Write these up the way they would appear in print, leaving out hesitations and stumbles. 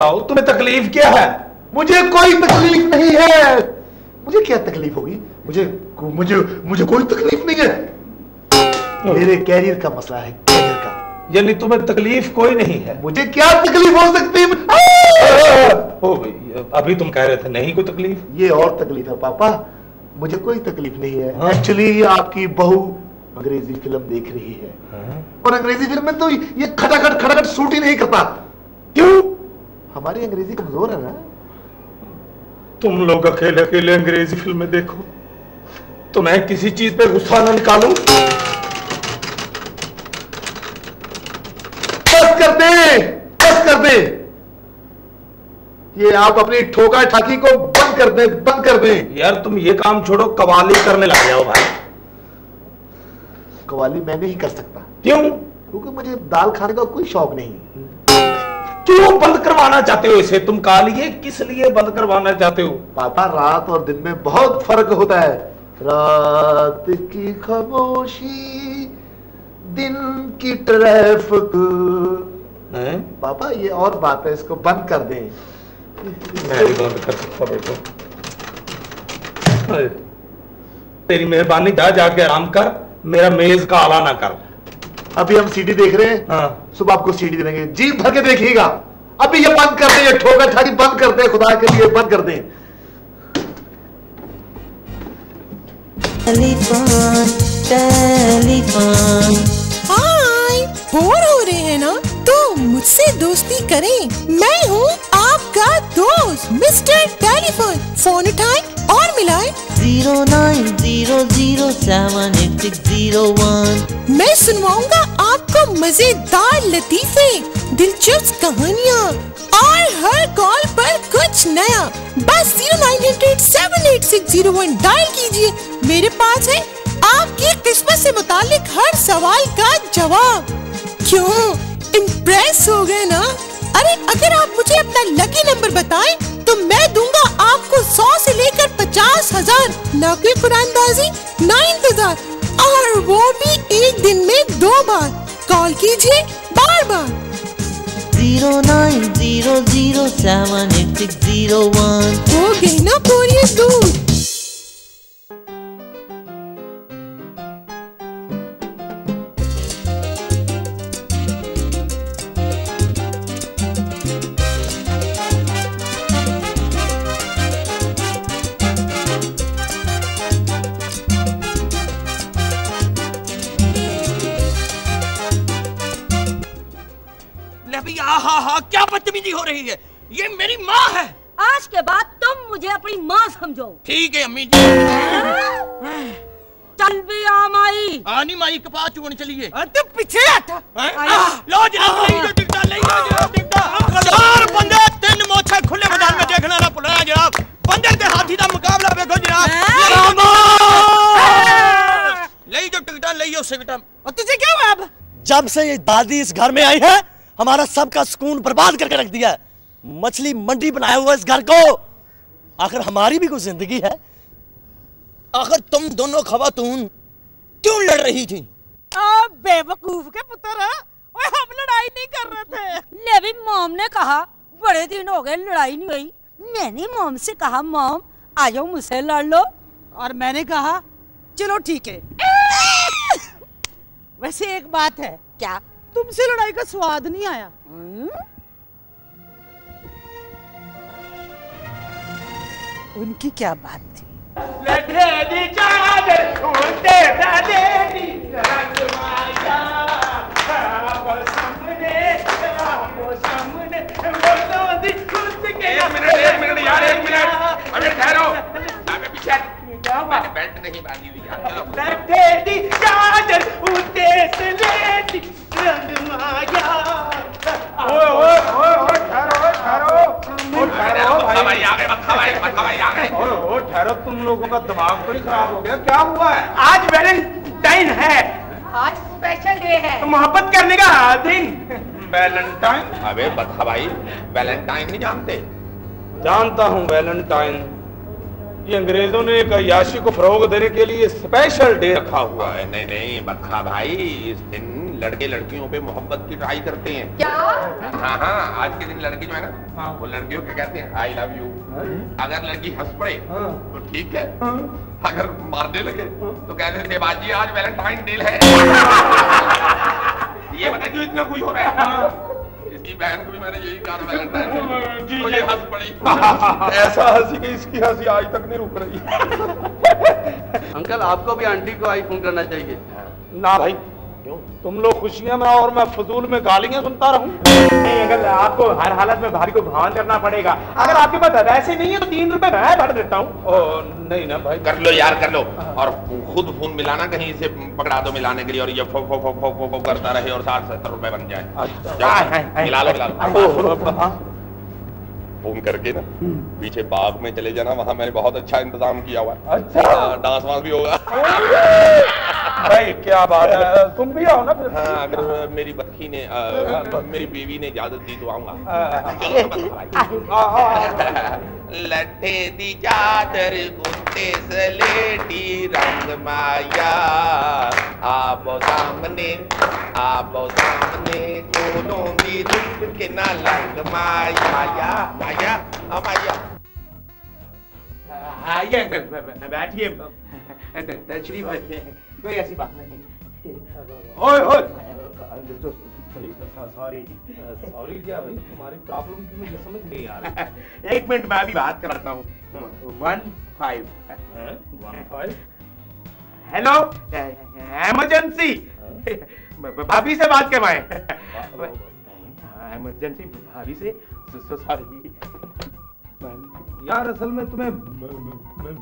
आओ, तुम्हें तकलीफ क्या है? मुझे कोई तकलीफ नहीं है। मुझे क्या तकलीफ होगी? मुझे मुझे मुझे कोई तकलीफ नहीं है। मेरे कैरियर का मसला है, कैरियर का। यानी तुम्हें तकलीफ कोई नहीं है? मुझे क्या तकलीफ हो सकती है? हो गई, अभी तुम कह रहे थे नहीं कोई तकलीफ। ये और तकलीफ है पापा, मुझे कोई तकलीफ नहीं है। एक्चुअली आपकी बहू अंग्रेजी फिल्म देख रही है। और अंग्रेजी फिल्म में तो ये खटाखट खटाखट सूट ही नहीं करता। क्यों? हमारी अंग्रेजी कमजोर है ना। तुम लोग अकेले अकेले अंग्रेजी फिल्में देखो तो मैं किसी चीज पे गुस्सा न निकालूं। बस कर दे, बस कर दे। ये आप अपनी ठोका ठाकी को बंद कर दे, बंद कर दे। यार तुम ये काम छोड़ो, कवाली करने लग जाओ भाई। कवाली मैं नहीं कर सकता। क्यों? क्योंकि मुझे दाल खाने का कोई शौक नहीं। क्यों बंद करवाना चाहते हो इसे? तुम कालिए किस लिए बंद करवाना चाहते हो? पापा, रात और दिन में बहुत फर्क होता है। रात की खामोशी, दिन की ट्रैफिक। पापा ये और बात है, इसको बंद कर दें। मैं भी बंद कर सकता बेटो। तेरी मेहरबानी, जा जाके आराम कर, मेरा मेज का आला ना कर। अभी हम सीडी देख रहे हैं। हाँ। सुबह आपको सीडी देंगे, जी भर के देखिएगा। अभी ये बंद कर दें, ये ठोका ठाकी बंद कर दें, खुदा के लिए बंद कर दें। Telephone telephone. हाय, बोर हो रहे हैं ना? तो मुझसे दोस्ती करें। मैं हूँ आपका दोस्त मिस्टर टेलीफोन। फोन उठाएं और मिलाएं। 0900078601। मैं सुनवाऊंगा आपको मजेदार लतीफे, दिलचस्प कहानियाँ और हर कॉल पर कुछ नया। बस 0900-78601 डायल कीजिए। मेरे पास है आपकी किस्मत से मुतालिक हर सवाल का जवाब। क्यों, इम्प्रेस हो गए ना? अरे अगर आप मुझे अपना लकी नंबर बताएं तो मैं दूंगा आपको 100 से लेकर 50,000, ना कोई कुरानबाजी, ना इंतजार, और वो भी एक दिन में 2 बार। कॉल कीजिए बार बार। 0900078601। हो गई ना बोरियत दूर। हाँ, क्या बदतमीजी हो रही है? ये मेरी माँ है। आज के बाद तुम मुझे अपनी माँ समझो। ठीक है अम्मी जी। चल भी आ माई। आनी माई कपास चुगने चलिए। तो पीछे हटा। लो जनाब, ले लो टिकटा, ले लो जनाब टिकटा। 4 बंदे 3 मोछे खुले मैदान में देखना ना भुलना जनाब। बंदे ते हाथी का मुकाबला देखो जनाब। ले जो टिकटा, ले लो सिगटा। और तुझे क्या हुआ? अब जब से ये दादी इस घर में आई है, हमारा सबका सुकून बर्बाद करके रख दिया है। मछली मंडी बनाया हुआ इस घर को। आखिर हमारी भी कोई जिंदगी है? आखिर तुम दोनों खवातून क्यों लड़ रही थी? बेवकूफ के पुत्र, हम लड़ाई नहीं कर रहे थे। ले भी मॉम ने कहा बड़े दिन हो गए लड़ाई नहीं हुई। मैंने मॉम से कहा मॉम आ जाओ मुझसे लड़ लो, और मैंने कहा चलो ठीक है। वैसे एक बात है, क्या? तुमसे लड़ाई का स्वाद नहीं आया। उनकी क्या बात थी? एक मिनट, अबे ठहरो। पीछे मैंने बेल्ट नहीं बांधी हुई यार। ठहरो, तुम लोगों का दिमाग तो ही खराब हो गया। क्या हुआ है? आज वैलेंटाइन है। आज स्पेशल डे है, तो मोहब्बत करने का दिन। वैलेंटाइन? अबे बता भाई, वैलेंटाइन नहीं जानते? जानता हूँ वैलेंटाइन। ये अंग्रेजों ने एक अय्याशी को फरोग देने के लिए स्पेशल डे रखा हुआ है। नहीं बता भाई, इस दिन लड़के लड़कियों पे मोहब्बत की ट्राई करते हैं। क्या? हाँ हाँ, आज के दिन लड़की जो है ना, वो लड़कियों को कहते हैं आई लव यू। अगर लड़की हंस पड़े तो ठीक है, अगर मारने लगे तो कहते हैं बाजी आज वैलेंटाइन डे है। ये बता क्यों इतना खुश हो रहा है? इसकी बहन को भी मैंने यही कहा था वैलेंटाइन डे, तो ये हंस पड़ी। ऐसा हंसी कि इसकी हंसी आज तक नहीं रुक रही। अंकल आपको भी आंटी को आईफोन करना चाहिए। ना भाई, क्यों? तुम लोग खुशियां में और मैं फजूल में गालियां सुनता रहूं? नहीं, अगर आपको हर हालत में भाभी को भवन करना पड़ेगा। अगर आपके पास ऐसे नहीं है तो 3 रुपए मैं भर देता हूँ। नहीं ना भाई, कर लो यार, कर लो। और खुद फोन मिलाना, कहीं से पकड़ा दो मिलाने के लिए, और ये फो फो फो फो फो करता रहे और 60-70 रुपए बन जाए। मिला लो मिला लो। फोन करके ना पीछे बाग में चले जाना, वहाँ मैंने बहुत अच्छा इंतजाम किया हुआ है। अच्छा, डांस वांस भी होगा। भाई क्या बात है, तुम भी आओ ना फिर। हाँ, अगर मेरी बच्ची ने मेरी बीवी ने इजाजत दी तो आऊंगा। लट्ठे दी चादर कुत्ते सलेटी रंग माया, आपो सामने दोनों दी रुक के ना लंग माया माया माया। आइए बैठिए, तशरीफ रखिए, कोई ऐसी बात नहीं। ओए ओए, सॉरी क्या भाई, तुम्हारी प्रॉब्लम की मुझे समझ नहीं आ रही। 1 मिनट मैं अभी बात कराता हूँ। 15 हेलो, इमरजेंसी, भाभी से बात करवाएं। इमरजेंसी भाभी से, सॉरी यार, असल में तुम्हें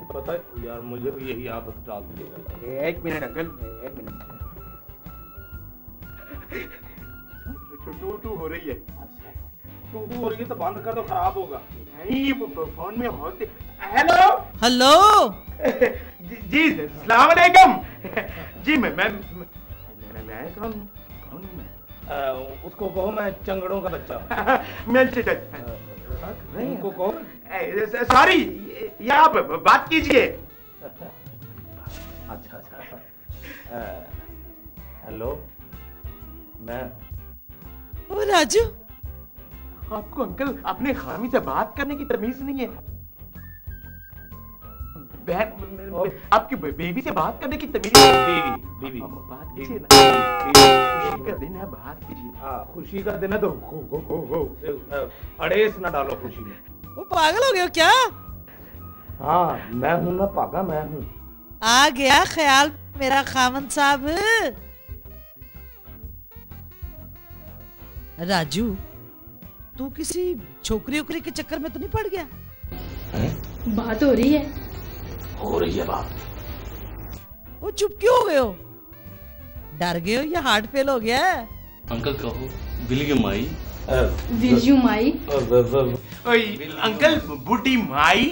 पता है यार, मुझे भी यही आदत डाल दी। 1 मिनट अंकल, 1 मिनट। टू हो रही है। टू हो रही है तो बंद कर दो, खराब होगा। नहीं, फोन में होते। हेलो हेलो जी, सलाम अलैकुम जी। मैं कौन मैं? उसको कहो मैं चंगड़ों का बच्चा। मैं उनको कहो सॉरी, ये आप बात कीजिए। अच्छा, हेलो, मैं ओ राजू, आपको अंकल अपने खामी से बात करने की तमीज नहीं है। बहन, आपकी बेबी से बात करने की तमीज है। बेबी बात कीजिए ना, खुशी का दिन है, बात कीजिए। हाँ, खुशी का दिन है तो अड़ेस ना डालो खुशी में। वो पागल हो गए हो क्या? हाँ, मैं हूँ ना पागल, मैं हूँ। आ गया ख्याल मेरा खामन साहब। राजू, तू किसी छोकरी उकरी के चक्कर में तो नहीं पड़ गया? बात हो रही है बात। वो चुप क्यों हो गए हो? डर गए हो या हार्ट फेल हो गया है? अंकल कहो विल यू माई। अंकल बूटी माई,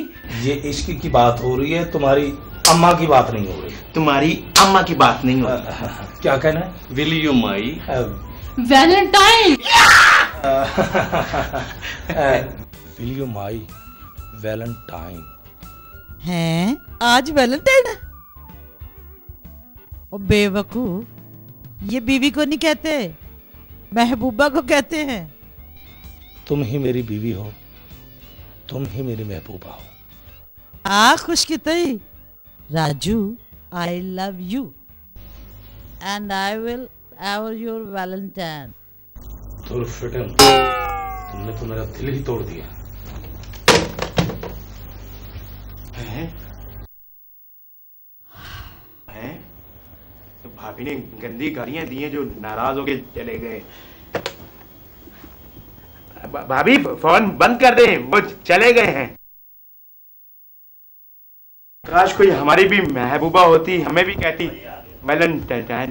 ये इश्क की बात हो रही है, तुम्हारी अम्मा की बात नहीं हो रही। तुम्हारी अम्मा की बात नहीं हो रही। क्या कहना है? Will you my Valentine. Will you my Valentine हैं? आज वैलेंटाइन है? ओ बेवकूफ, ये बीवी को नहीं कहते, महबूबा को कहते हैं। तुम ही मेरी बीवी हो, तुम ही मेरी महबूबा हो। खुश की तई। Raju, I love you and I will ever your Valentine. तुमने तो मेरा दिल ही तोड़ दिया। तो भाभी ने गंदी गालियां दी हैं जो नाराज होके चले गए। भाभी फोन बंद कर दें, वो चले गए हैं। काश कोई हमारी भी महबूबा होती, हमें भी कहती वैलेंटाइन।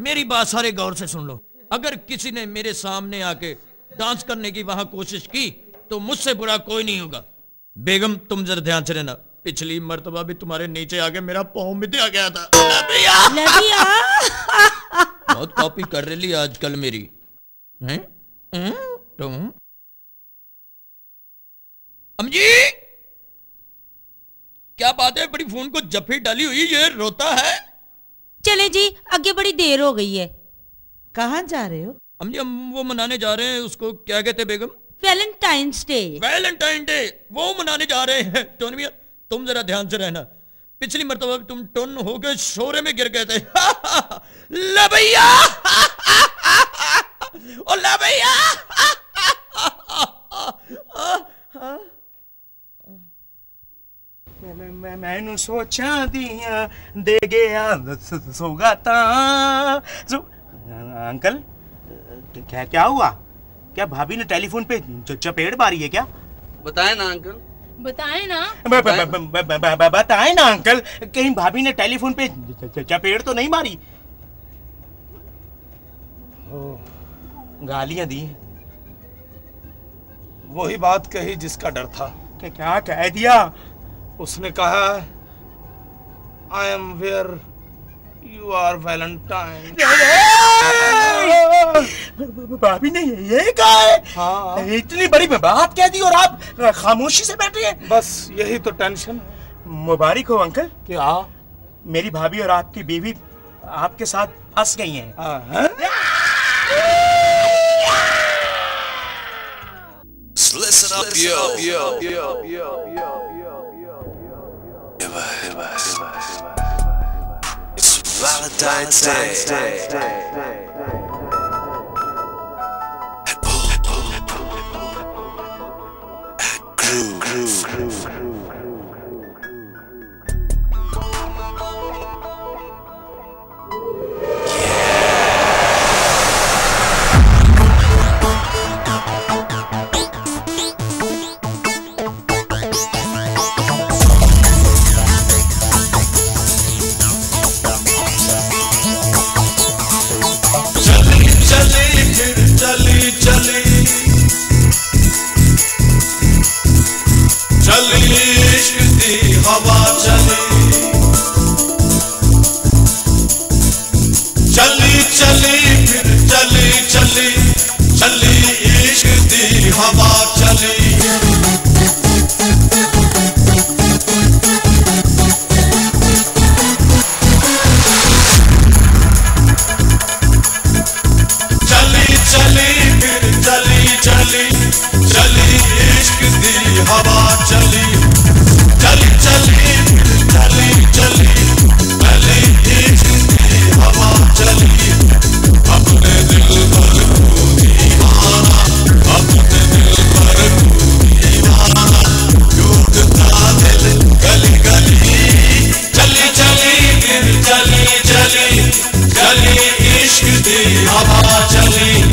मेरी बात सारे गौर से सुन लो। अगर किसी ने मेरे सामने आके डांस करने की वहां कोशिश की तो मुझसे बुरा कोई नहीं होगा। बेगम, तुम जरा ध्यान से रहना, पिछली मर्तबा भी तुम्हारे नीचे आके मेरा पाँव मिटा गया था। लबिया, बहुत कॉपी कर रही आजकल मेरी हैं? तुम अम्जी क्या बात है, बड़ी फोन को जफी डाली हुई, ये रोता है। चले जी, आगे बड़ी देर हो गई है। कहाँ जा रहे हो? अम्जी हम वो मनाने जा रहे हैं, उसको क्या कहते begum? Valentine's Day. Valentine Day वो मनाने जा रहे हैं। टोन भैया तुम जरा ध्यान से रहना, पिछली मरतबा तुम टोन हो गए शोरे में गिर गए थे। ला भैया ओ ला भैया। मैनू सोचा दिया दे गया सोगाता। अंकल क्या क्या हुआ? क्या भाभी ने टेलीफोन पे चपेट मारी है क्या? बताए ना अंकल। बताए ना। बताए ना अंकल, कहीं भाभी ने टेलीफोन पे चपेट तो नहीं मारी? गालियां दी। वही बात कही जिसका डर था। क्या कह दिया? उसने कहा I am where you are Valentine. भाभी ने ये कहा है? हाँ। इतनी बड़ी बात कह दी और आप खामोशी से बैठे हैं। बस यही तो टेंशन। मुबारक हो अंकल। क्या? मेरी भाभी और आपकी बीवी आपके साथ फंस गई हैं। Listen up, yo. It's Valentine's Day. चली इश्क दी हवा चली।